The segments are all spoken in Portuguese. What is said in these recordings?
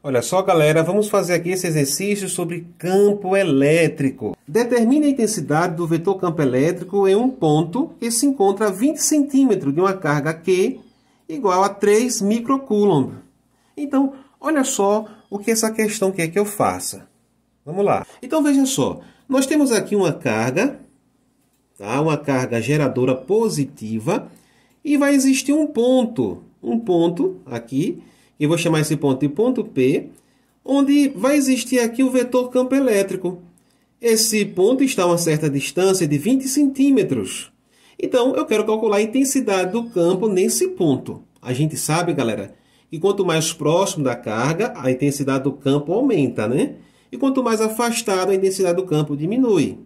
Olha só, galera, vamos fazer aqui esse exercício sobre campo elétrico. Determine a intensidade do vetor campo elétrico em um ponto que se encontra a 20 centímetros de uma carga Q igual a 3 microcoulomb. Então, olha só o que essa questão quer que eu faça. Vamos lá. Então, veja só. Nós temos aqui uma carga, tá? Uma carga geradora positiva, e vai existir um ponto aqui, e vou chamar esse ponto de ponto P, onde vai existir aqui o vetor campo elétrico. Esse ponto está a uma certa distância de 20 centímetros. Então, eu quero calcular a intensidade do campo nesse ponto. A gente sabe, galera, que quanto mais próximo da carga, a intensidade do campo aumenta, né? E quanto mais afastado, a intensidade do campo diminui.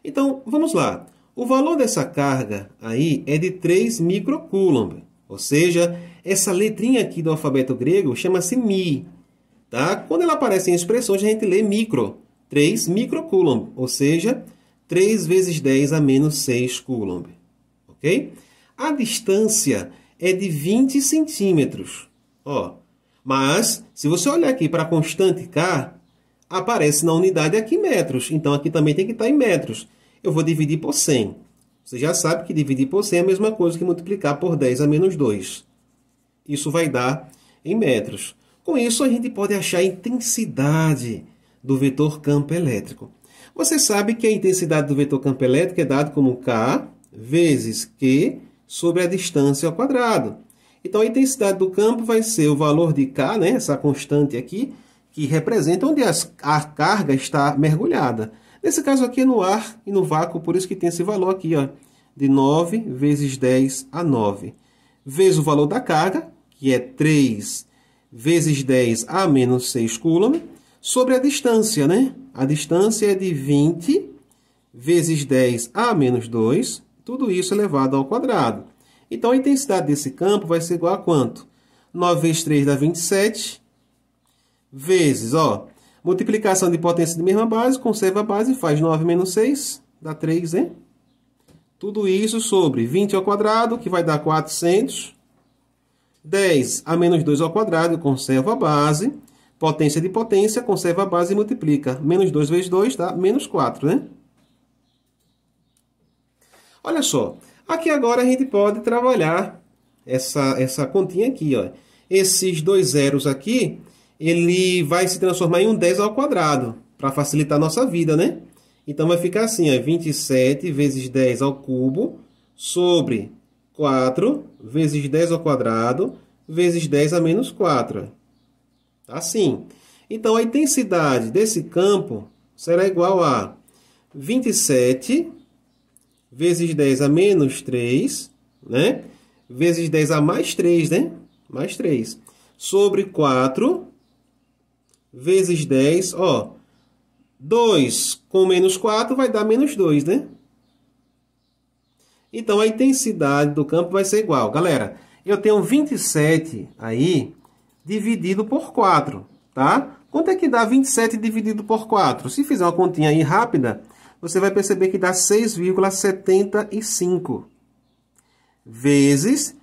Então, vamos lá. O valor dessa carga aí é de 3 microcoulomb. Ou seja, essa letrinha aqui do alfabeto grego chama-se Mi. Tá? Quando ela aparece em expressões, a gente lê micro. 3 microcoulomb. Ou seja, 3 vezes 10 a menos 6 coulomb. Ok? A distância é de 20 centímetros. Ó. Mas, se você olhar aqui para a constante K, aparece na unidade aqui metros. Então, aqui também tem que estar em metros. Eu vou dividir por 100. Você já sabe que dividir por 100 é a mesma coisa que multiplicar por 10 a menos 2. Isso vai dar em metros. Com isso, a gente pode achar a intensidade do vetor campo elétrico. Você sabe que a intensidade do vetor campo elétrico é dado como K vezes Q sobre a distância ao quadrado. Então, a intensidade do campo vai ser o valor de K, né, essa constante aqui, que representa onde a carga está mergulhada. Nesse caso aqui é no ar e no vácuo, por isso que tem esse valor aqui, ó, de 9 vezes 10 a 9. Vezes o valor da carga, que é 3 vezes 10 a menos 6 coulomb, sobre a distância, né? A distância é de 20 vezes 10 a menos 2, tudo isso elevado ao quadrado. Então, a intensidade desse campo vai ser igual a quanto? 9 vezes 3 dá 27, vezes, ó, multiplicação de potência de mesma base, conserva a base, faz 9 menos 6, dá 3, hein? Tudo isso sobre 20 ao quadrado, que vai dar 400. 10 a menos 2 ao quadrado, conserva a base. Potência de potência, conserva a base e multiplica. Menos 2 vezes 2 dá menos 4, né? Olha só. Aqui agora a gente pode trabalhar essa continha aqui, ó. Esses dois zeros aqui, ele vai se transformar em um 10 ao quadrado, para facilitar a nossa vida, né? Então, vai ficar assim, ó, 27 vezes 10 ao cubo, sobre 4 vezes 10 ao quadrado, vezes 10 a menos 4. Assim. Então, a intensidade desse campo será igual a 27 vezes 10 a menos 3, né? Vezes 10 a mais 3, né? Mais 3. Sobre 4 vezes 10, ó, 2 com menos 4 vai dar menos 2, né? Então, a intensidade do campo vai ser igual. Galera, eu tenho 27 aí dividido por 4, tá? Quanto é que dá 27 dividido por 4? Se fizer uma continha aí rápida, você vai perceber que dá 6,75. Vezes,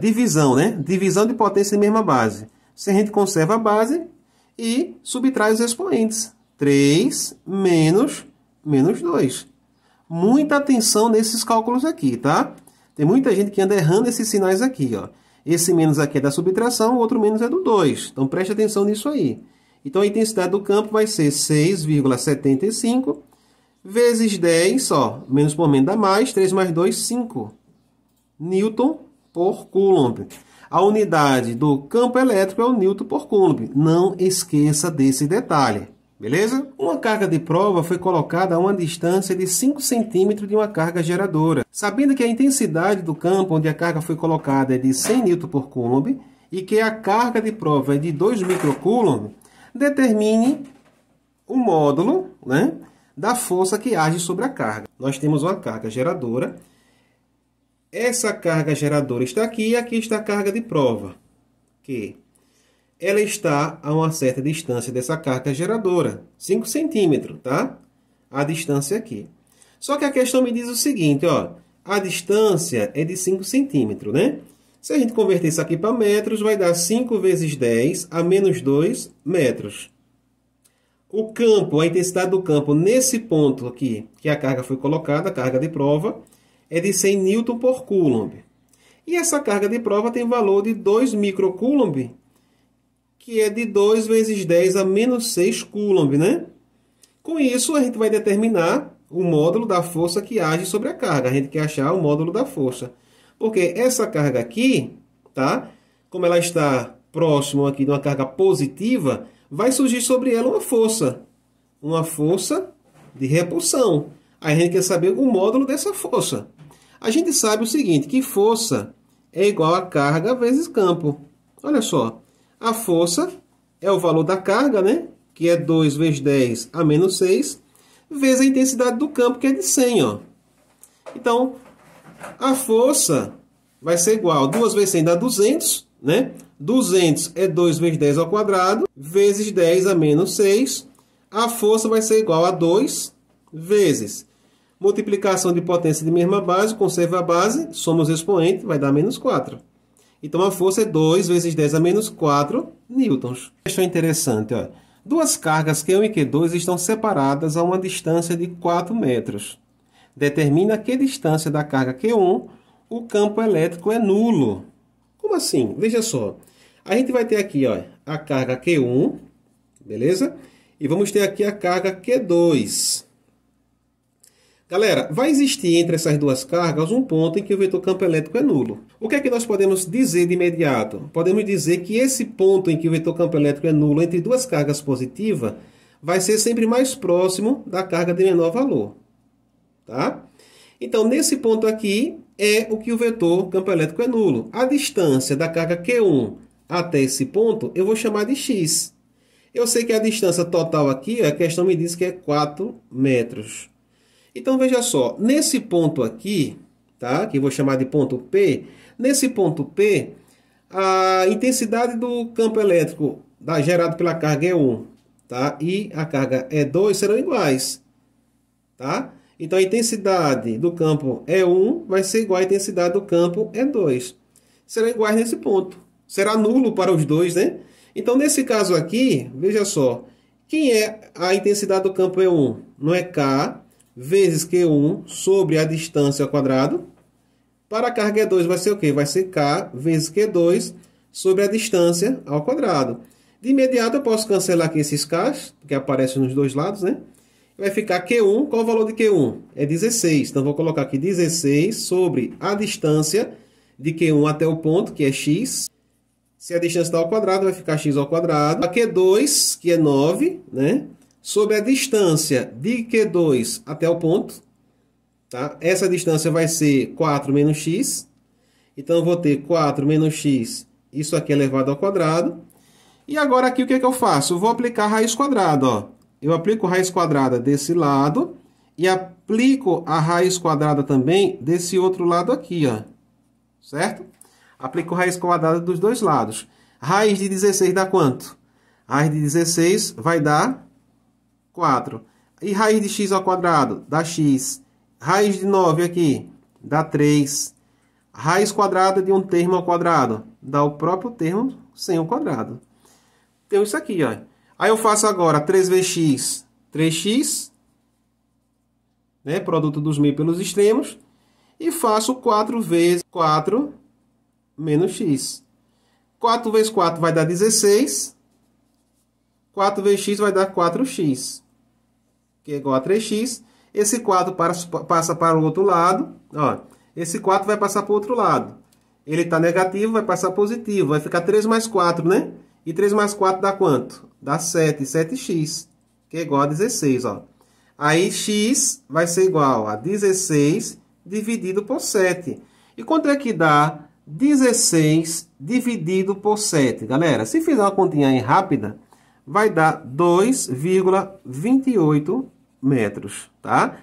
divisão, né? Divisão de potência de mesma base. Se a gente conserva a base e subtrai os expoentes. 3 menos 2. Muita atenção nesses cálculos aqui, tá? Tem muita gente que anda errando esses sinais aqui, ó. Esse menos aqui é da subtração, o outro menos é do 2. Então, preste atenção nisso aí. Então, a intensidade do campo vai ser 6,75 vezes 10, ó. Menos por menos dá mais, 3 mais 2, 5. Newton por Coulomb. A unidade do campo elétrico é o Newton por Coulomb. Não esqueça desse detalhe. Beleza? Uma carga de prova foi colocada a uma distância de 5 centímetros de uma carga geradora. Sabendo que a intensidade do campo onde a carga foi colocada é de 100 Nm por Coulomb e que a carga de prova é de 2 microcoulomb, determine o módulo, né, da força que age sobre a carga. Nós temos uma carga geradora. Essa carga geradora está aqui e aqui está a carga de prova, que ela está a uma certa distância dessa carga geradora, 5 centímetros, tá? A distância aqui. Só que a questão me diz o seguinte, ó, a distância é de 5 centímetros, né? Se a gente converter isso aqui para metros, vai dar 5 vezes 10 a menos 2 metros. O campo, a intensidade do campo nesse ponto aqui, que a carga foi colocada, a carga de prova, é de 100 Newton por Coulomb. E essa carga de prova tem valor de 2 microcoulomb, que é de 2 vezes 10 a menos 6 Coulomb, né? Com isso, a gente vai determinar o módulo da força que age sobre a carga. A gente quer achar o módulo da força. Porque essa carga aqui, tá? Como ela está próximo aqui de uma carga positiva, vai surgir sobre ela uma força de repulsão. Aí a gente quer saber o módulo dessa força. A gente sabe o seguinte, que força é igual a carga vezes campo. Olha só, a força é o valor da carga, né? Que é 2 vezes 10 a menos 6, vezes a intensidade do campo, que é de 100, ó. Então, a força vai ser igual, 2 vezes 100 dá 200, né? 200 é 2 vezes 10 ao quadrado, vezes 10 a menos 6. A força vai ser igual a 2 vezes multiplicação de potência de mesma base, conserva a base, somos expoente, vai dar menos 4. Então, a força é 2 vezes 10 a menos 4 newtons. Questão interessante, ó. Duas cargas Q1 e Q2 estão separadas a uma distância de 4 metros. Determina que distância da carga Q1 o campo elétrico é nulo. Como assim? Veja só. A gente vai ter aqui, ó, a carga Q1, beleza? E vamos ter aqui a carga Q2. Galera, vai existir entre essas duas cargas um ponto em que o vetor campo elétrico é nulo. O que é que nós podemos dizer de imediato? Podemos dizer que esse ponto em que o vetor campo elétrico é nulo entre duas cargas positivas vai ser sempre mais próximo da carga de menor valor. Tá? Então, nesse ponto aqui é o que o vetor campo elétrico é nulo. A distância da carga Q1 até esse ponto eu vou chamar de x. Eu sei que a distância total aqui, a questão me diz que é 4 metros. Então, veja só, nesse ponto aqui, tá? Que eu vou chamar de ponto P, nesse ponto P, a intensidade do campo elétrico gerado pela carga E1, tá? E a carga E2 serão iguais, tá? Então, a intensidade do campo E1 vai ser igual à intensidade do campo E2. Serão iguais nesse ponto. Será nulo para os dois, né? Então, nesse caso aqui, veja só, quem é a intensidade do campo E1? Não é K vezes Q1 sobre a distância ao quadrado. Para a carga E2 vai ser o quê? Vai ser K vezes Q2 sobre a distância ao quadrado. De imediato eu posso cancelar aqui esses K's, que aparecem nos dois lados, né? Vai ficar Q1, qual é o valor de Q1? É 16. Então, vou colocar aqui 16 sobre a distância de Q1 até o ponto, que é x. Se a distância está ao quadrado, vai ficar x ao quadrado. A Q2, que é 9, né? Sobre a distância de Q2 até o ponto, tá? Essa distância vai ser 4 menos x. Então, eu vou ter 4 menos x, isso aqui elevado ao quadrado. E agora aqui o que é que eu faço? Eu vou aplicar a raiz quadrada, ó. Eu aplico a raiz quadrada desse lado e aplico a raiz quadrada também desse outro lado aqui, ó. Certo? Aplico a raiz quadrada dos dois lados. Raiz de 16 dá quanto? Raiz de 16 vai dar 4. E raiz de x ao quadrado dá x. Raiz de 9 aqui dá 3. Raiz quadrada de um termo ao quadrado dá o próprio termo sem o quadrado. Então, isso aqui, ó. Aí eu faço agora 3 vezes x, 3x, né? Produto dos meios pelos extremos. E faço 4 vezes 4 menos x. 4 vezes 4 vai dar 16. 4 vezes x vai dar 4x, que é igual a 3x. Esse 4 passa para o outro lado. Ó, esse 4 vai passar para o outro lado. Ele está negativo, vai passar positivo. Vai ficar 3 mais 4, né? E 3 mais 4 dá quanto? Dá 7. 7x, que é igual a 16. Ó. Aí x vai ser igual a 16 dividido por 7. E quanto é que dá 16 dividido por 7? Galera, se fizer uma continha aí rápida, vai dar 2,28 metros, tá?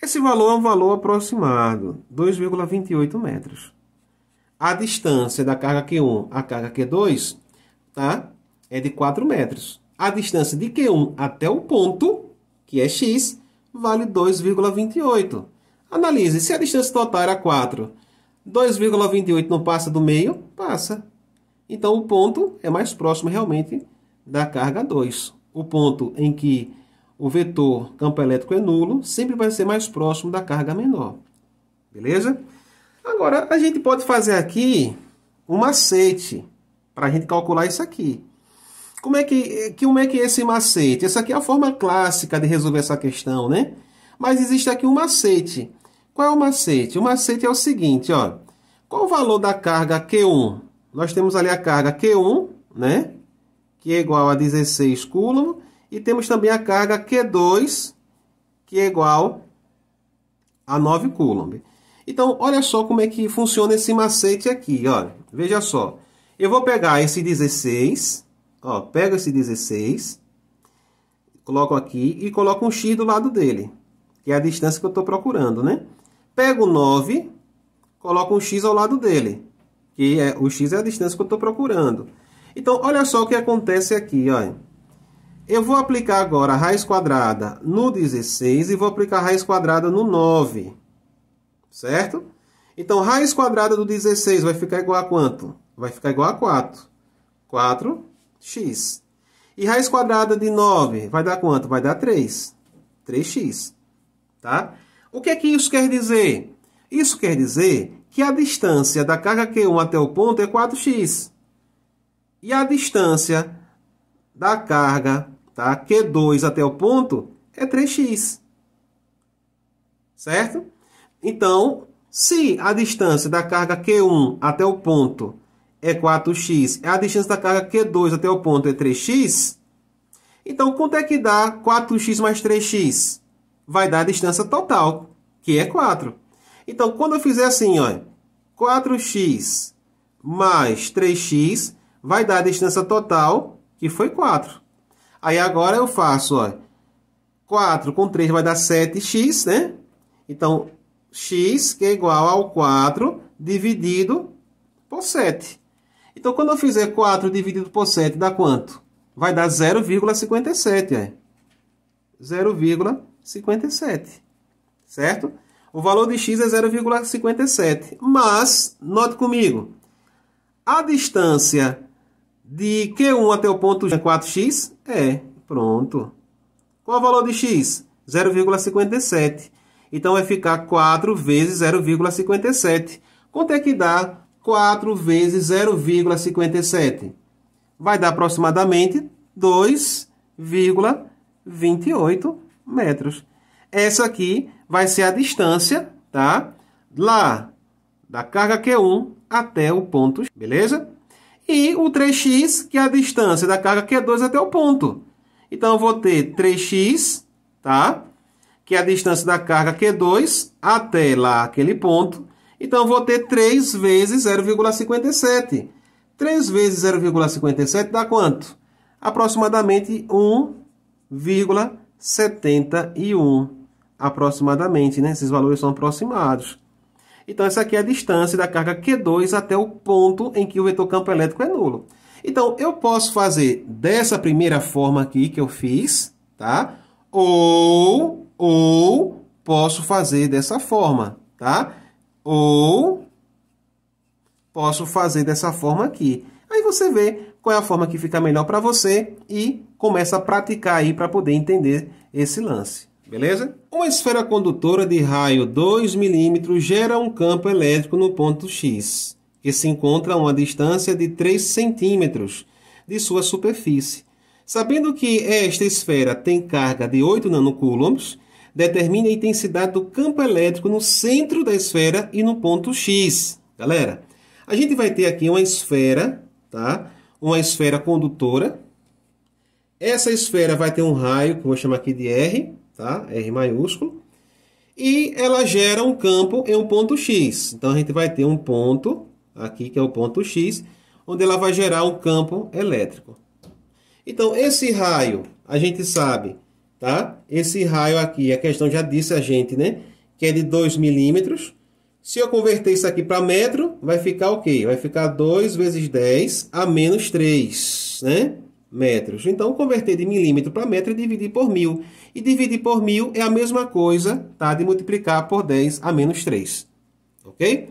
Esse valor é um valor aproximado, 2,28 metros. A distância da carga Q1 à carga Q2, tá? É de 4 metros. A distância de Q1 até o ponto, que é x, vale 2,28. Analise, se a distância total era 4, 2,28 não passa do meio? Passa. Então, o ponto é mais próximo realmente da carga 2. O ponto em que o vetor campo elétrico é nulo sempre vai ser mais próximo da carga menor. Beleza? Agora, a gente pode fazer aqui um macete para a gente calcular isso aqui. Como é que é esse macete? Essa aqui é a forma clássica de resolver essa questão, né? Mas existe aqui um macete. Qual é o macete? O macete é o seguinte, ó. Qual o valor da carga Q1? Nós temos ali a carga Q1, né? Que é igual a 16 coulomb. E temos também a carga Q2, que é igual a 9 coulomb. Então, olha só como é que funciona esse macete aqui, ó. Veja só. Eu vou pegar esse 16, ó, pego esse 16, coloco aqui e coloco um X do lado dele, que é a distância que eu estou procurando, né? Pego o 9, coloco um X ao lado dele, que o X é a distância que eu estou procurando. Então, olha só o que acontece aqui, ó. Eu vou aplicar agora a raiz quadrada no 16 e vou aplicar a raiz quadrada no 9. Certo? Então, raiz quadrada do 16 vai ficar igual a quanto? Vai ficar igual a 4. 4x. E raiz quadrada de 9 vai dar quanto? Vai dar 3. 3x. Tá? O que é que isso quer dizer? Isso quer dizer que a distância da carga Q1 até o ponto é 4x. E a distância da carga, tá, Q2 até o ponto é 3x. Certo? Então, se a distância da carga Q1 até o ponto é 4x, a distância da carga Q2 até o ponto é 3x, então quanto é que dá 4x mais 3x? Vai dar a distância total, que é 4. Então, quando eu fizer assim, ó, 4x mais 3x, vai dar a distância total, que foi 4. Aí agora eu faço, ó, 4 com 3 vai dar 7x, né? Então, x, que é igual ao 4 dividido por 7. Então, quando eu fizer 4 dividido por 7, dá quanto? Vai dar 0,57. É. 0,57. Certo? O valor de x é 0,57. Mas, note comigo, a distância de Q1 até o ponto é 4x? É. Pronto. Qual é o valor de x? 0,57. Então, vai ficar 4 vezes 0,57. Quanto é que dá 4 vezes 0,57? Vai dar aproximadamente 2,28 metros. Essa aqui vai ser a distância, tá? Lá da carga Q1 até o ponto, beleza? E o 3x, que é a distância da carga Q2 até o ponto. Então, eu vou ter 3x, tá? Que é a distância da carga Q2 até lá aquele ponto. Então, eu vou ter 3 vezes 0,57. 3 vezes 0,57 dá quanto? Aproximadamente 1,71. Aproximadamente, né? Esses valores são aproximados. Então, essa aqui é a distância da carga Q2 até o ponto em que o vetor campo elétrico é nulo. Então, eu posso fazer dessa primeira forma aqui que eu fiz, tá? Ou posso fazer dessa forma, tá? Ou posso fazer dessa forma aqui. Aí você vê qual é a forma que fica melhor para você e começa a praticar aí para poder entender esse lance. Beleza? Uma esfera condutora de raio 2 milímetros gera um campo elétrico no ponto X, que se encontra a uma distância de 3 centímetros de sua superfície. Sabendo que esta esfera tem carga de 8 nanocoulombs, determine a intensidade do campo elétrico no centro da esfera e no ponto X. Galera, a gente vai ter aqui uma esfera, tá? Uma esfera condutora. Essa esfera vai ter um raio, que eu vou chamar aqui de R, tá? R maiúsculo. E ela gera um campo em um ponto X. Então, a gente vai ter um ponto aqui, que é o ponto X, onde ela vai gerar um campo elétrico. Então, esse raio, a gente sabe, tá? Esse raio aqui, a questão já disse a gente, né? Que é de 2 milímetros. Se eu converter isso aqui para metro, vai ficar o quê? Vai ficar 2 vezes 10 a menos 3, né? Metros. Então, converter de milímetro para metro e dividir por 1000. E dividir por 1000 é a mesma coisa, tá? De multiplicar por 10 a menos 3. Ok?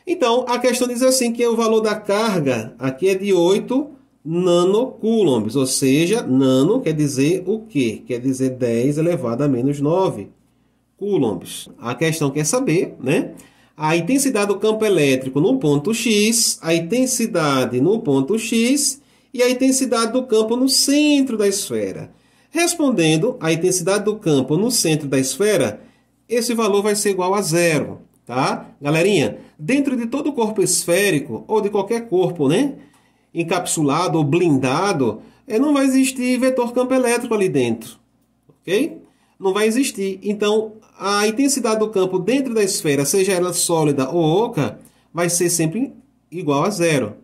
Então, a questão diz assim que o valor da carga aqui é de 8 nanocoulombs, ou seja, nano quer dizer o quê? Quer dizer 10 elevado a menos 9 coulombs. A questão quer saber, né? A intensidade do campo elétrico no ponto X, a intensidade no ponto X e a intensidade do campo no centro da esfera. Respondendo, a intensidade do campo no centro da esfera, esse valor vai ser igual a zero, tá? Galerinha, dentro de todo corpo esférico, ou de qualquer corpo, né, encapsulado ou blindado, não vai existir vetor campo elétrico ali dentro, ok? Não vai existir. Então, a intensidade do campo dentro da esfera, seja ela sólida ou oca, vai ser sempre igual a zero,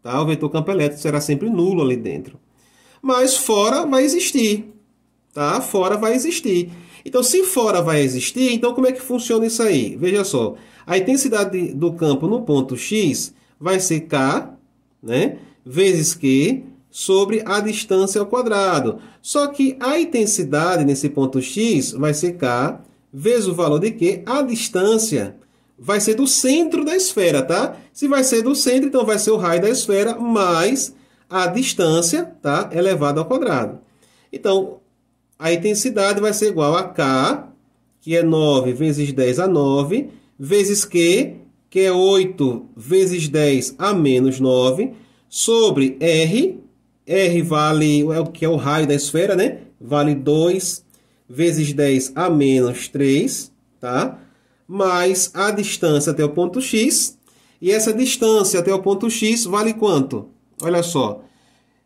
tá? O vetor campo elétrico será sempre nulo ali dentro. Mas fora vai existir, tá? Fora vai existir. Então, se fora vai existir, então como é que funciona isso aí? Veja só, a intensidade do campo no ponto X vai ser K, né, vezes Q, sobre a distância ao quadrado. Só que a intensidade nesse ponto X vai ser K, vezes o valor de Q, a distância vai ser do centro da esfera, tá? Se vai ser do centro, então vai ser o raio da esfera mais a distância, tá, elevado ao quadrado. Então, a intensidade vai ser igual a K, que é 9 vezes 10 a 9, vezes Q, que é 8 vezes 10 a menos 9, sobre R. R vale, que é o raio da esfera, né? Vale 2 vezes 10 a menos 3, tá? Mais a distância até o ponto X. E essa distância até o ponto X vale quanto? Olha só,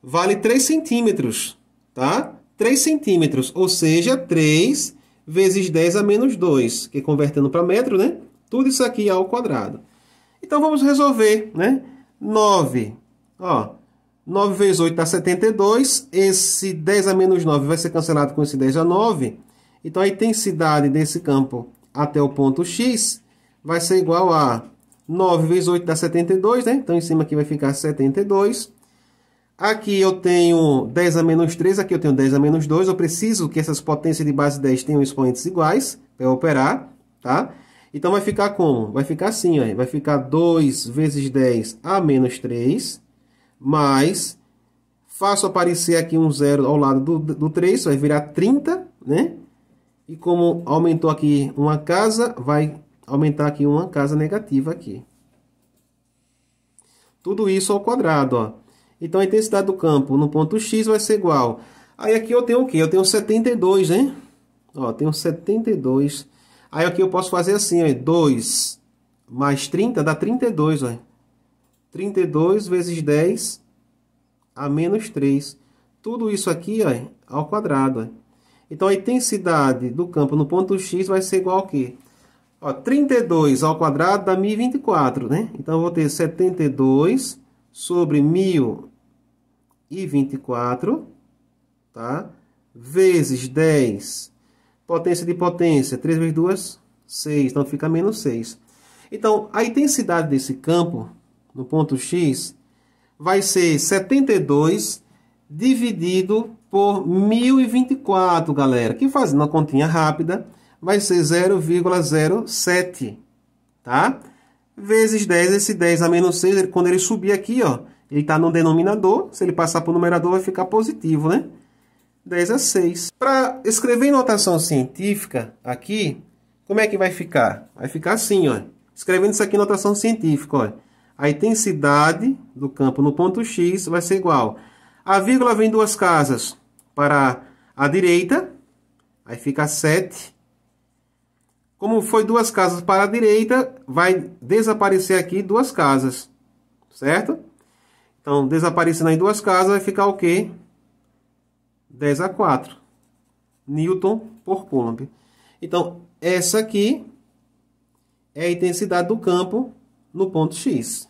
vale 3 centímetros, tá? 3 centímetros, ou seja, 3 vezes 10 a menos 2, que convertendo para metro, né? Tudo isso aqui ao quadrado. Então, vamos resolver, né? 9, ó, 9 vezes 8 dá 72. Esse 10 a menos 9 vai ser cancelado com esse 10 a 9. Então, a intensidade desse campo até o ponto X vai ser igual a 9 vezes 8 dá 72, né? Então, em cima aqui vai ficar 72. Aqui eu tenho 10 a menos 3, aqui eu tenho 10 a menos 2. Eu preciso que essas potências de base 10 tenham expoentes iguais para operar, tá? Então, vai ficar como? Vai ficar assim, ó. Vai ficar 2 vezes 10 a menos 3, mais, faço aparecer aqui um zero ao lado do 3, vai virar 30, né? E como aumentou aqui uma casa, vai aumentar aqui uma casa negativa aqui. Tudo isso ao quadrado, ó. Então, a intensidade do campo no ponto X vai ser igual. Aí aqui eu tenho o quê? Eu tenho 72, né? Ó, tenho 72. Aí aqui eu posso fazer assim, ó. 2 mais 30 dá 32, ó. 32 vezes 10 a menos 3. Tudo isso aqui, ó, ao quadrado, ó. Então, a intensidade do campo no ponto X vai ser igual ao quê? Ó, 32 ao quadrado dá 1024, né? Então, eu vou ter 72 sobre 1024, tá? Vezes 10, potência de potência, 3 vezes 2, 6, então fica menos 6. Então, a intensidade desse campo, no ponto X, vai ser 72 dividido por 1024, galera. Que fazendo uma continha rápida, vai ser 0,07, tá? Vezes 10, esse 10 a menos 6, quando ele subir aqui, ó, ele está no denominador, se ele passar para o numerador vai ficar positivo, né? 10 a 6. Para escrever em notação científica aqui, como é que vai ficar? Vai ficar assim, ó. Escrevendo isso aqui em notação científica, ó. A intensidade do campo no ponto X vai ser igual. A vírgula vem duas casas para a direita, aí fica 7. Como foi duas casas para a direita, vai desaparecer aqui duas casas, certo? Então, desaparecendo aí duas casas, vai ficar o quê? 10 a 4 Newton por Coulomb. Então, essa aqui é a intensidade do campo no ponto X.